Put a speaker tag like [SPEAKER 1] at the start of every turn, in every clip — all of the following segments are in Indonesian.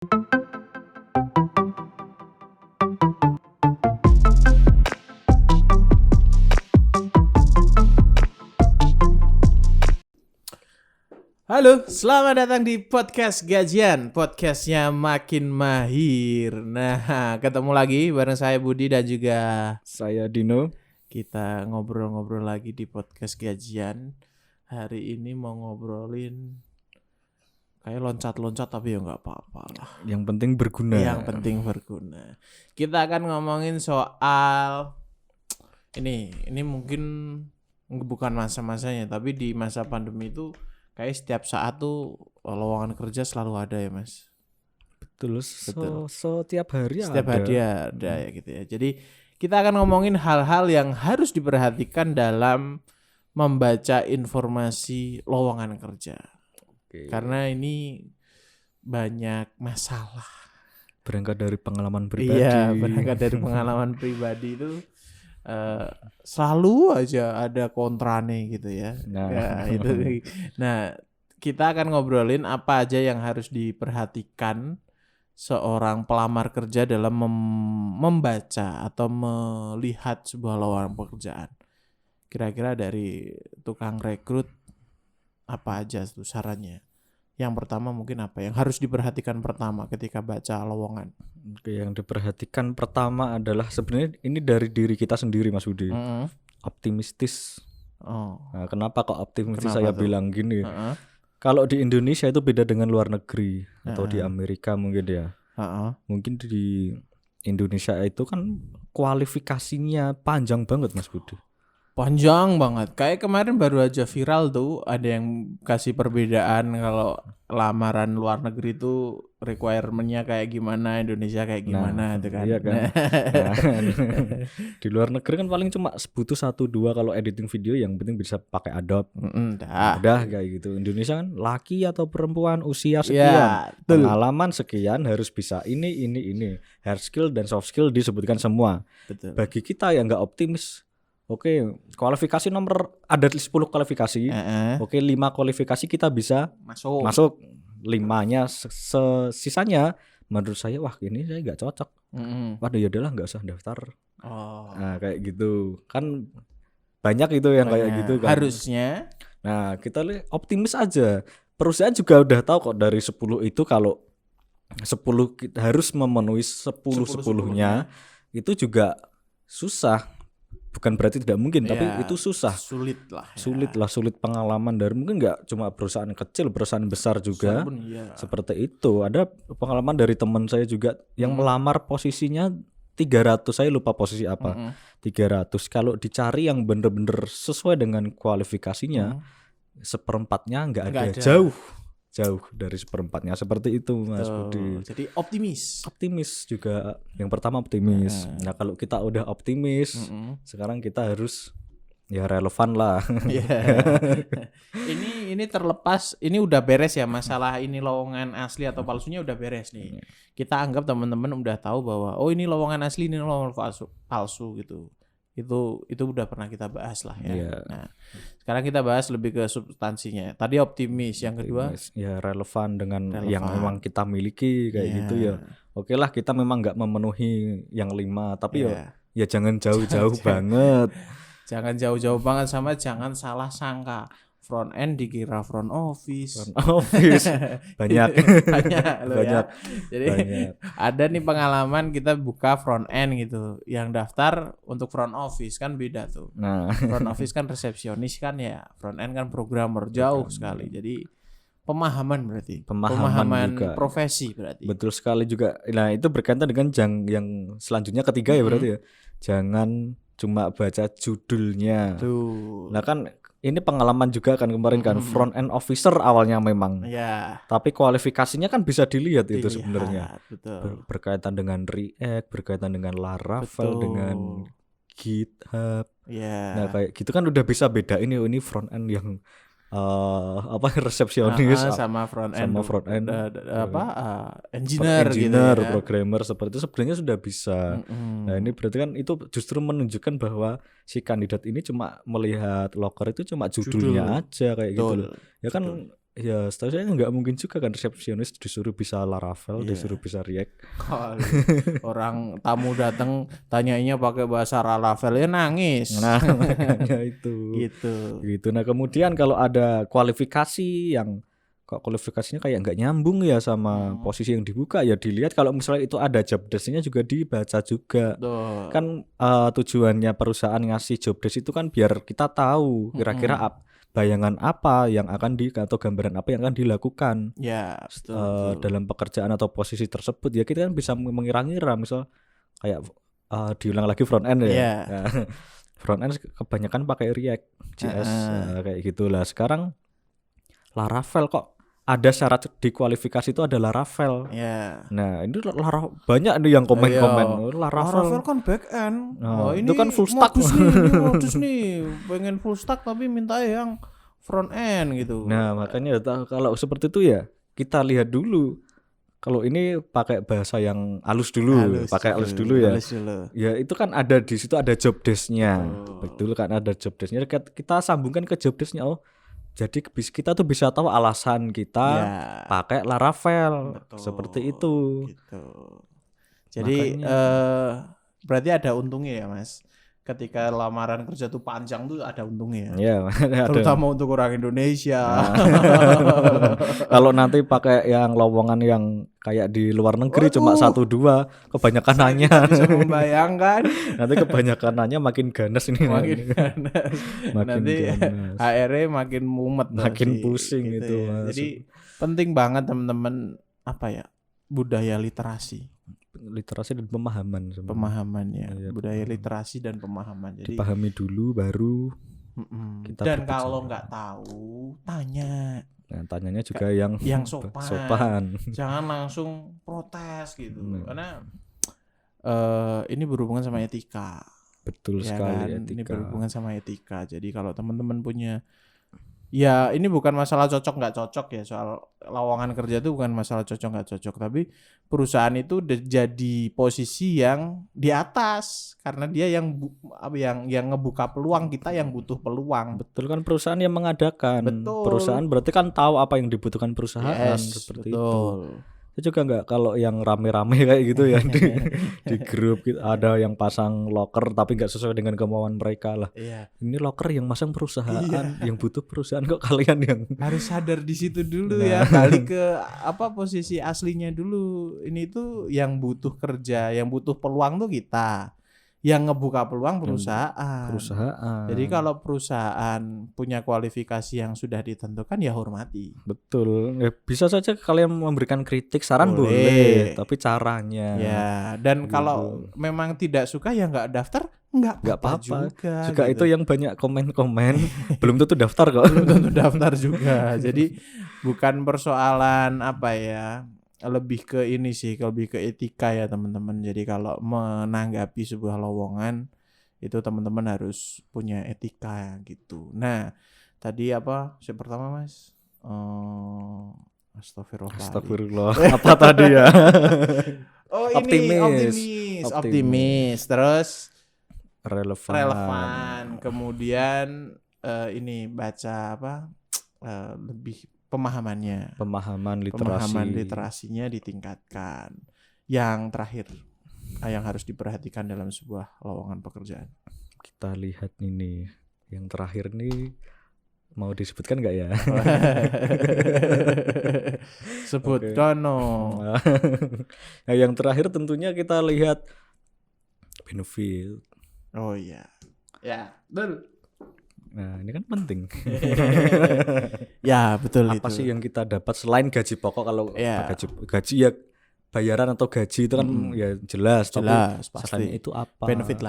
[SPEAKER 1] Halo, selamat datang di podcast Gajian, podcastnya makin mahir. Nah, ketemu lagi bareng saya Budi dan juga
[SPEAKER 2] Saya Dino.
[SPEAKER 1] kita ngobrol-ngobrol lagi di podcast Gajian. Hari ini mau ngobrolin kayak loncat-loncat tapi ya nggak apa-apa lah.
[SPEAKER 2] Yang penting berguna.
[SPEAKER 1] Yang penting berguna. Kita akan ngomongin soal ini mungkin bukan masa-masanya, tapi di masa pandemi itu kayak setiap saat tuh lowongan kerja selalu ada ya Mas.
[SPEAKER 2] Betul. Setiap hari
[SPEAKER 1] Setiap
[SPEAKER 2] ada.
[SPEAKER 1] hari ada ya gitu ya. Jadi kita akan ngomongin hal-hal yang harus diperhatikan dalam membaca informasi lowongan kerja.
[SPEAKER 2] Oke.
[SPEAKER 1] Karena ini banyak masalah.
[SPEAKER 2] Berangkat dari pengalaman pribadi.
[SPEAKER 1] Iya, berangkat dari pengalaman pribadi itu selalu aja ada kontrane gitu ya. Nah, kita akan ngobrolin apa aja yang harus diperhatikan seorang pelamar kerja dalam membaca atau melihat sebuah lowongan pekerjaan. Kira-kira dari tukang rekrut apa aja tuh sarannya? Yang pertama mungkin apa yang harus diperhatikan pertama ketika baca lowongan?
[SPEAKER 2] Oke, yang diperhatikan pertama adalah sebenarnya ini dari diri kita sendiri Mas Budi. Optimistis.
[SPEAKER 1] Oh.
[SPEAKER 2] Nah, kenapa kok optimistis
[SPEAKER 1] Kenapa
[SPEAKER 2] saya
[SPEAKER 1] tuh?
[SPEAKER 2] bilang gini? Kalau di Indonesia itu beda dengan luar negeri atau di Amerika mungkin ya. Mungkin di Indonesia itu kan kualifikasinya panjang banget Mas Budi.
[SPEAKER 1] Panjang banget. Kayak kemarin baru aja viral tuh ada yang kasih perbedaan kalau lamaran luar negeri tuh requirement-nya kayak gimana, Indonesia kayak gimana itu kan.
[SPEAKER 2] Iya kan. Nah, di luar negeri kan paling cuma butuh 1-2 kalau editing video yang penting bisa pakai Adobe. Udah kayak gitu. Indonesia kan laki atau perempuan usia sekian, pengalaman sekian harus bisa ini. Hard skill dan soft skill disebutkan semua.
[SPEAKER 1] Betul.
[SPEAKER 2] Bagi kita yang nggak optimis, oke, kualifikasi nomor ada 10 kualifikasi. Oke, 5 kualifikasi kita bisa masuk 5-nya sisanya menurut saya wah ini saya nggak cocok. Waduh ya udahlah nggak usah daftar. Nah, kayak gitu. Kan banyak itu yang kayak gitu kan.
[SPEAKER 1] Harusnya.
[SPEAKER 2] Nah, kita optimis aja. Perusahaan juga udah tahu kok dari 10 itu kalau 10 kita harus memenuhi 10-10-nya itu juga susah. Bukan berarti tidak mungkin, tapi itu susah.
[SPEAKER 1] Sulit
[SPEAKER 2] Pengalaman dari mungkin nggak cuma perusahaan kecil, perusahaan besar juga seperti itu. Ada pengalaman dari teman saya juga yang melamar posisinya 300, saya lupa posisi apa. 300 kalau dicari yang bener-bener sesuai dengan kualifikasinya, seperempatnya nggak ada. Jauh dari seperempatnya seperti itu Mas Budi.
[SPEAKER 1] Jadi optimis
[SPEAKER 2] juga yang pertama optimis. Nah kalau kita udah optimis, sekarang kita harus ya relevan lah.
[SPEAKER 1] Ini terlepas, ini udah beres ya masalah ini lowongan asli atau palsunya udah beres nih. Kita anggap teman-teman udah tahu bahwa oh ini lowongan asli, ini lowongan palsu gitu. Itu udah pernah kita bahas lah ya. Nah, sekarang kita bahas lebih ke substansinya. Tadi optimis, yang kedua
[SPEAKER 2] ya relevan dengan yang memang kita miliki kayak gitu ya. Oke lah kita memang nggak memenuhi yang 5, tapi ya jangan jauh-jauh banget.
[SPEAKER 1] Jangan jauh-jauh banget sama jangan salah sangka. Front end dikira front office.
[SPEAKER 2] banyak.
[SPEAKER 1] Ya. Jadi ada nih pengalaman kita buka front end gitu, yang daftar untuk front office kan beda tuh.
[SPEAKER 2] Nah,
[SPEAKER 1] front office kan resepsionis kan ya, front end kan programmer, jauh sekali. Jadi pemahaman
[SPEAKER 2] juga.
[SPEAKER 1] Profesi berarti.
[SPEAKER 2] Betul sekali juga. Nah itu berkaitan dengan yang selanjutnya ketiga ya berarti ya. Jangan cuma baca judulnya. Nah kan ini pengalaman juga kan kemarin kan front end officer awalnya memang. Tapi kualifikasinya kan bisa dilihat itu sebenarnya. Berkaitan dengan React, berkaitan dengan Laravel, dengan GitHub. Nah kayak gitu kan udah bisa beda ini front end yang resepsionis
[SPEAKER 1] sama front end
[SPEAKER 2] engineer
[SPEAKER 1] gitu ya.
[SPEAKER 2] Programmer seperti itu sebenarnya sudah bisa. Nah ini berarti kan itu justru menunjukkan bahwa si kandidat ini cuma melihat loker itu cuma judulnya aja kayak gitu loh. Ya kan Ya, setahu saya nggak mungkin juga kan resepsionis disuruh bisa Laravel, disuruh bisa React.
[SPEAKER 1] Kali orang tamu datang tanyainya pakai bahasa Laravel ya nangis.
[SPEAKER 2] Nah, makanya itu. Gitu. Nah, kemudian kalau ada kualifikasi yang kok kualifikasinya kayak nggak nyambung ya sama posisi yang dibuka, ya dilihat kalau misalnya itu ada job desk-nya juga dibaca juga. Kan tujuannya perusahaan ngasih job desk itu kan biar kita tahu kira-kira bayangan apa yang akan atau gambaran apa yang akan dilakukan
[SPEAKER 1] betul.
[SPEAKER 2] dalam pekerjaan atau posisi tersebut. Ya kita kan bisa mengira-ngira, misal kayak diulang lagi front end ya. Nah, front end kebanyakan pakai React JS kayak gitulah. Sekarang Laravel kok ada syarat di kualifikasi itu ada Laravel. Nah, ini banyak nih yang komen-komen
[SPEAKER 1] Laravel kan back end. Ini
[SPEAKER 2] itu kan full stack.
[SPEAKER 1] Modus nih, pengen full stack tapi minta yang front end gitu.
[SPEAKER 2] Nah, makanya kalau seperti itu ya kita lihat dulu. Kalau ini pakai bahasa yang halus dulu ya. Ya itu kan ada di situ ada job desk-nya. Betul kan ada job desk-nya. Kita sambungkan ke job desk-nya. Jadi kita tuh bisa tahu alasan kita pakai Laravel. Seperti itu.
[SPEAKER 1] Gitu. Jadi berarti ada untungnya ya, Mas. Ketika lamaran kerja tuh panjang tuh ada untungnya. Terutama untuk orang Indonesia.
[SPEAKER 2] Kalau nanti pakai yang lowongan yang kayak di luar negeri cuma 1-2, kebanyakan nanya.
[SPEAKER 1] Bisa membayangkan.
[SPEAKER 2] Nanti kebanyakan nanya makin ganas ini.
[SPEAKER 1] Makin ganas. Nanti HR-nya makin mumet.
[SPEAKER 2] Makin pusing gitu.
[SPEAKER 1] Jadi penting banget teman-teman budaya literasi
[SPEAKER 2] dan pemahaman
[SPEAKER 1] ya, budaya literasi dan pemahaman. Jadi
[SPEAKER 2] dipahami dulu baru kita
[SPEAKER 1] dan kalau nggak tahu tanya.
[SPEAKER 2] Nah, tanyanya juga yang
[SPEAKER 1] sopan. Jangan langsung protes gitu. Karena ini berhubungan sama etika.
[SPEAKER 2] Betul sekali
[SPEAKER 1] kan?
[SPEAKER 2] Etika.
[SPEAKER 1] Ini berhubungan sama etika. Jadi kalau teman-teman punya ini bukan masalah cocok nggak cocok ya, soal lowongan kerja itu bukan masalah cocok nggak cocok, tapi perusahaan itu jadi posisi yang di atas karena dia yang ngebuka peluang, kita yang butuh peluang.
[SPEAKER 2] Betul kan, perusahaan yang mengadakan.
[SPEAKER 1] Betul.
[SPEAKER 2] Perusahaan berarti kan tahu apa yang dibutuhkan perusahaan. Seperti
[SPEAKER 1] betul.
[SPEAKER 2] Itu juga nggak kalau yang rame-rame kayak gitu ya di grup gitu, ada yang pasang locker tapi nggak sesuai dengan kemauan mereka lah. Ini locker yang masang perusahaan, yang butuh perusahaan, kok kalian yang
[SPEAKER 1] harus sadar di situ dulu ya, balik ke posisi aslinya dulu. Ini tuh yang butuh kerja, yang butuh peluang tuh kita. Yang ngebuka peluang perusahaan. Jadi kalau perusahaan punya kualifikasi yang sudah ditentukan ya hormati.
[SPEAKER 2] Betul. Ya, bisa saja kalian memberikan kritik, saran boleh, tapi caranya.
[SPEAKER 1] Ya, dan kalau memang tidak suka ya nggak daftar, nggak apa-apa juga.
[SPEAKER 2] Juga gitu. Itu yang banyak komen-komen belum tentu daftar kok.
[SPEAKER 1] Belum tentu daftar juga. Jadi bukan persoalan lebih ke ini sih, lebih ke etika ya teman-teman. Jadi kalau menanggapi sebuah lowongan itu teman-teman harus punya etika gitu. Nah, tadi yang pertama Mas? Astagfirullah.
[SPEAKER 2] Apa tadi ya?
[SPEAKER 1] Optimis. Terus
[SPEAKER 2] relevan.
[SPEAKER 1] Kemudian baca lebih pemahaman literasinya ditingkatkan. Yang terakhir yang harus diperhatikan dalam sebuah lowongan pekerjaan.
[SPEAKER 2] Kita lihat ini yang terakhir nih, mau disebutkan nggak ya?
[SPEAKER 1] Sebutkan.
[SPEAKER 2] Nah, yang terakhir tentunya kita lihat benefit.
[SPEAKER 1] Oh iya. Ya, betul.
[SPEAKER 2] Nah, ini kan penting.
[SPEAKER 1] Ya, betul.
[SPEAKER 2] Apa sih yang kita dapat selain gaji pokok? Kalau gaji ya bayaran atau gaji itu kan ya jelas
[SPEAKER 1] tapi
[SPEAKER 2] selain itu apa?
[SPEAKER 1] Benefit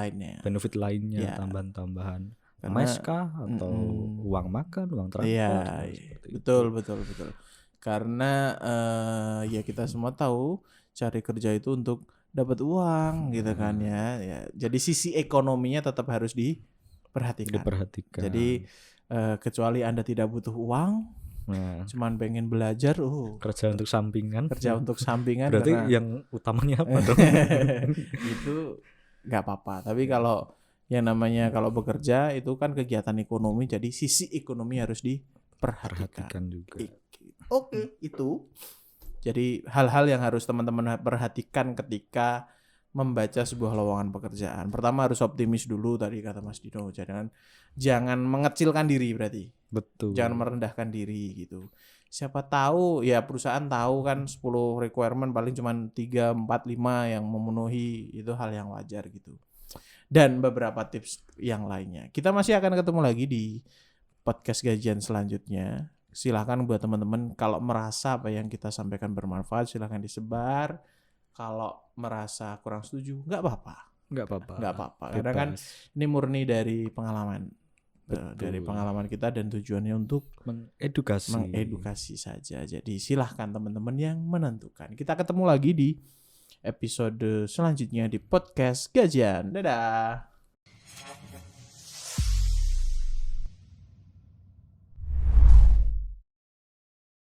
[SPEAKER 1] lainnya,
[SPEAKER 2] tambahan. Kah atau uang makan, uang transport.
[SPEAKER 1] Betul. Karena ya kita semua tahu cari kerja itu untuk dapat uang gitu kan ya. Jadi sisi ekonominya tetap harus diperhatikan. Jadi kecuali Anda tidak butuh uang, cuman pengen belajar,
[SPEAKER 2] kerja untuk sampingan. Berarti yang utamanya apa dong?
[SPEAKER 1] Itu nggak apa-apa. Tapi kalau yang namanya kalau bekerja itu kan kegiatan ekonomi, jadi sisi ekonomi harus diperhatikan
[SPEAKER 2] juga.
[SPEAKER 1] Oke, itu. Jadi hal-hal yang harus teman-teman perhatikan ketika membaca sebuah lowongan pekerjaan. Pertama harus optimis dulu tadi kata Mas Dino. Jangan mengecilkan diri berarti.
[SPEAKER 2] Betul.
[SPEAKER 1] Jangan merendahkan diri gitu. Siapa tahu ya perusahaan tahu kan 10 requirement paling cuma 3, 4, 5 yang memenuhi, itu hal yang wajar gitu. Dan beberapa tips yang lainnya. Kita masih akan ketemu lagi di podcast gajian selanjutnya. Silakan buat teman-teman kalau merasa apa yang kita sampaikan bermanfaat silakan disebar. Kalau merasa kurang setuju nggak apa-apa. Karena kan ini murni dari pengalaman. Dari pengalaman kita dan tujuannya untuk mengedukasi saja. Jadi silahkan teman-teman yang menentukan. Kita ketemu lagi di episode selanjutnya di podcast gajian. Dadah.